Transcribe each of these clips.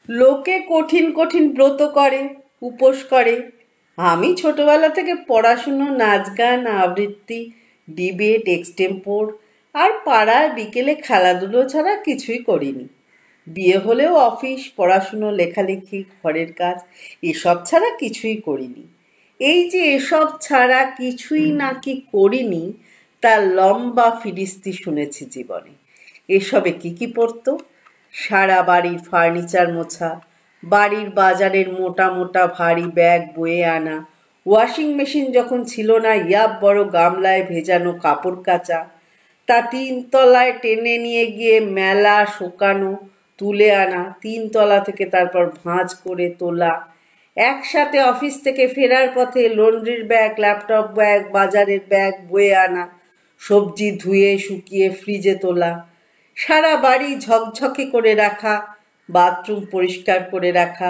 লোকে কঠিন কঠিন ব্রত করে, উপোস করে। আমি ছোটবেলা থেকে পড়াশুনো, নাচ গান, আবৃত্তি, ডিবেট, এক্সটেম্পোর আর পাড়ার বিকেলে খেলাধুলো ছাড়া কিছুই করিনি। বিয়ে হলেও অফিস, পড়াশুনো, লেখালেখি, ঘরের কাজ এসব ছাড়া কিছুই করিনি। এই যে এসব ছাড়া কিছুই নাকি করিনি, তার লম্বা ফিরিস্তি শুনেছি জীবনে। এসবে কি কি পড়তো? সারা বাড়ির ফার্নিচার মোছা, বাড়ির বাজারের মোটা মোটা ভারী ব্যাগ বয়ে আনা, ওয়াশিং মেশিন যখন ছিল না ইয়াব বড় গামলায় ভেজানো কাপড় কাচা, তা তিনতলায় টেনে নিয়ে গিয়ে মেলা, শুকানো, তুলে আনা, তিনতলা থেকে তারপর ভাঁজ করে তোলা, একসাথে অফিস থেকে ফেরার পথে লন্ড্রির ব্যাগ, ল্যাপটপ ব্যাগ, বাজারের ব্যাগ বয়ে আনা, সবজি ধুয়ে শুকিয়ে ফ্রিজে তোলা, সারা বাড়ি ঝকঝকে করে রাখা, বাথরুম পরিষ্কার করে রাখা,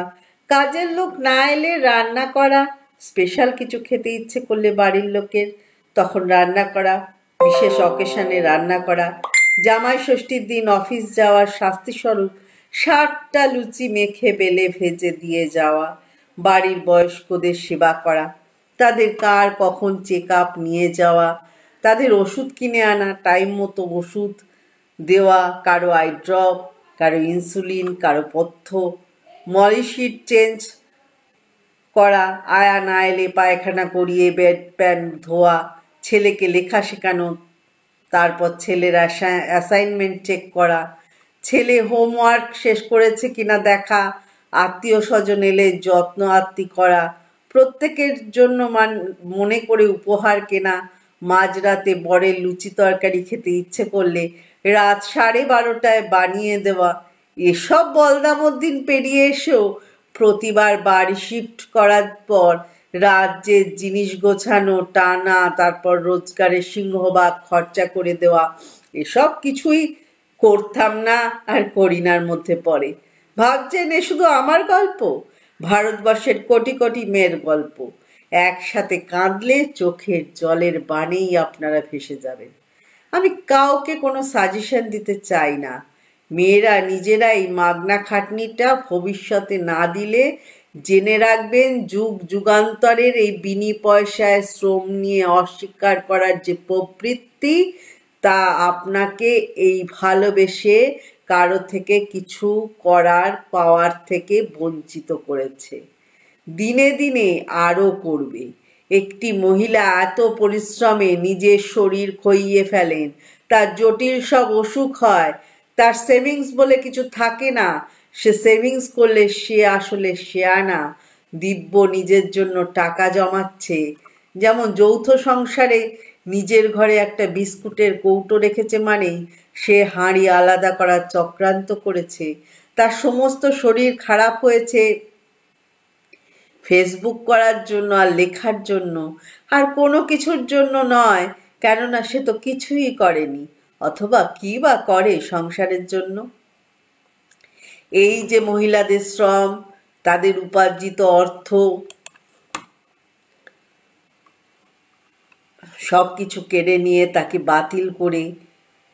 কাজের লোক না এলে রান্না করা, স্পেশাল কিছু খেতে ইচ্ছে করলে বাড়ির লোকের তখন রান্না করা, বিশেষ অকেশনে রান্না করা, জামাই ষষ্ঠীর দিন অফিস যাওয়ার শাস্তিস্বরূপ 60টা লুচি মেখে বেলে ভেজে দিয়ে যাওয়া, বাড়ির বয়স্কদের সেবা করা, তাদের কার কখন চেক আপ নিয়ে যাওয়া, তাদের ওষুধ কিনে আনা, টাইম মতো ওষুধ দেওয়া, কারো আই ড্রপ, কারো ইনসুলিন, কারো পথ্য, মলিশিট চেঞ্জ করা, আয়া না এলে পায়খানা করিয়ে বেড প্যান ধোয়া, ছেলেকে লেখা শেখানো, তারপর ছেলের অ্যাসাইনমেন্ট চেক করা, ছেলে হোমওয়ার্ক শেষ করেছে কিনা দেখা, আত্মীয় স্বজন এলে যত্ন আত্তি করা, প্রত্যেকের জন্য মনে করে উপহার কেনা, মাঝরাতে বরের লুচি তরকারি খেতে ইচ্ছে করলে রাত 12:30টায় বানিয়ে দেওয়া। এসব বলদামদ্দিন পেরিয়ে এসেও প্রতিবার বাড়ি শিফট করার পর রাজ্যের জিনিস গোছানো, টানা, তারপর রোজগারের সিংহভাগ খরচা করে দেওয়া, এসব কিছুই করতাম না আর করিনার মধ্যে পড়ে। ভাবছেন এ শুধু আমার গল্প? ভারতবর্ষের কোটি কোটি মেয়ের গল্প। একসাথে কাঁদলে চোখের জলের বানেই আপনারা ভেসে যাবেন। আমি কাউকে কোনো সাজেশন দিতে চাই না। মেয়েরা নিজেরাই মাগনা খাটনিটা ভবিষ্যতে না দিলে জেনে রাখবেন, যুগ যুগান্তরের এই বিনি পয়সায় শ্রম নিয়ে অস্বীকার করার যে প্রবৃত্তি, তা আপনাকে এই ভালোবেসে কারো থেকে কিছু করার পাওয়ার থেকে বঞ্চিত করেছে। দিনে দিনে আরও করবে। একটি মহিলা এত পরিশ্রমে নিজের শরীর খইয়ে ফেলেন, তার জটিল সব অসুখ হয়, তার সেভিংস বলে কিছু থাকে না। সে সেভিংস করলে সে আসলে শেয়ানা, দিব্য নিজের জন্য টাকা জমাচ্ছে। যেমন যৌথ সংসারে নিজের ঘরে একটা বিস্কুটের কৌটো রেখেছে মানেই সে হাঁড়ি আলাদা করার চক্রান্ত করেছে। তার সমস্ত শরীর খারাপ হয়েছে ফেসবুক করার জন্য আর লেখার জন্য, আর কোনো কিছুর জন্য নয়, কেননা সে তো কিছুই করেনি, অথবা কি বা করে সংসারের জন্য। এই যে মহিলাদের শ্রম, তাদের উপার্জিত অর্থ সব কিছু কেড়ে নিয়ে তাকে বাতিল করে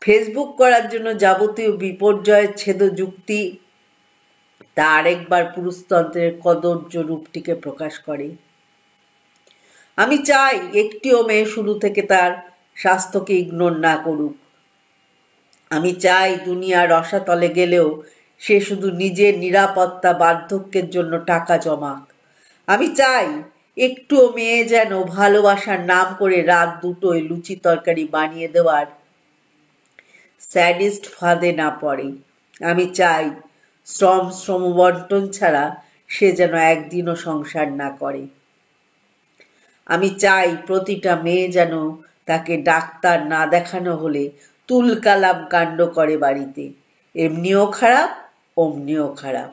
ফেসবুক করার জন্য যাবতীয় বিপর্যয়ের ছেদ যুক্তি, তা আরেকবার পুরুষতন্ত্রের কদর্য রূপটিকে প্রকাশ করে। আমি চাই একটিও মেয়ে শুরু থেকে তার স্বাস্থ্যকে ইগনোর না করুক। আমি চাই দুনিয়ার রসাতলে গেলেও সে শুধু নিজের নিরাপত্তা, বার্ধক্যের জন্য টাকা জমাক। আমি চাই একটুও মেয়ে যেন ভালোবাসার নাম করে রাত 2টোয় লুচি তরকারি বানিয়ে দেওয়ার স্যাডিস্ট ফাঁদে না পড়ে। আমি চাই শ্রমবন্টন ছাড়া সে যেন একদিনও সংসার না করে। আমি চাই প্রতিটা মেয়ে যেন তাকে ডাক্তার না দেখানো হলে তুলকালাম কাণ্ড করে বাড়িতে, এমনিও খারাপ অমনিও খারাপ।